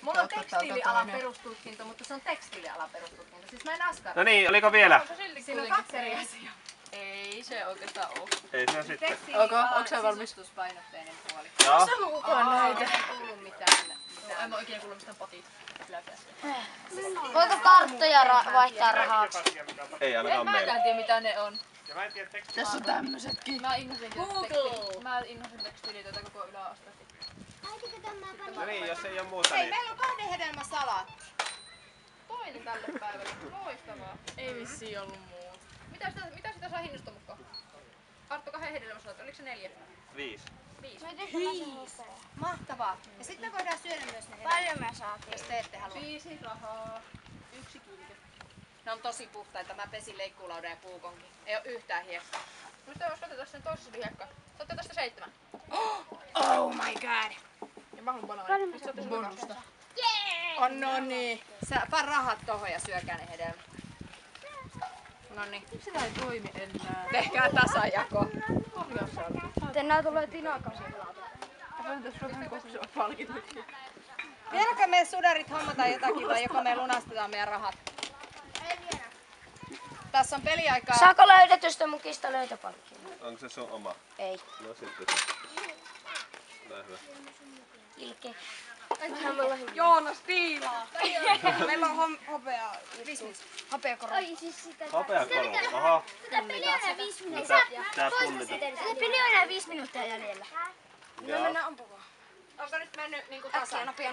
Mulla on tekstiilialan perustutkinto, mutta se on tekstiilialan perustutkinto. Siis mä en askara. No niin, oliko vielä? Siinä on 2 eri asiaa. Ei se oikeastaan oo. Ei se sitten. Tekstiilialan sisustuspainotteinen puoli. Joo. Sano kukaan näitä. Ei kuulu mitään. En mä oikein kuullut mistään potit. Voiko karttoja vaihtaa rahaksi? Ei ainakaan Mä meillä. en tiedä mitä ne on. Ja mä en tiedä tekstiä. Tässä on tämmösetkin. Mä innosin tekstiilitöitä koko yläasteella. No niin, jos ei oo muuta Hei, niin. meillä on 2 hedelmän salaatti. Toinen tälle päivälle. Loistavaa. Ei vissiin ollut muuta. Mitä sitä saa hinnasta mukaan? Arttu 2 hedelmäsalat. Oliko se 4? 5. 5. Mahtavaa. Ja sitten me voidaan syödä myös ne Paljon hedelmät, me saatiin. jos te ette halua. 5 rahaa. 1 kilke. Ne on tosi puhtaita. Mä pesin leikkuulaudan ja puukonkin. Ei oo yhtään hiekkaa. Mistä jos otetaan sen toisessa hiekkaa? Saatte tästä 7. Oh my god. Ja mä haluan banaani. Nyt saatte sun bonusta. On no niin. Sä pan rahat tohon ja syökää ne hedelmät. Noniin. Miksi sitä ei toimi enää? Tehkää tasajako. Tänään tulee tinakausi. Vieläkö me sudarit hommataan jotakin vai joko me lunastetaan meidän rahat? Tässä on peliaikaa. Saako löydetystä mukista löytöpalkkia? Onko se sun oma? Ei. No sitten se. Ole hyvä. Ilke. Joonas tiilaa. Meillä on hopeaa. Hapeakoro. Ai siis sitä. Hopeakoru. Aha. Tätä peliä enää 5 minuuttia. Tää punnita. Tätä peliä enää 5 minuuttia jäljellä. Joo. Onko nyt mennyt niinku tasan? Nopea.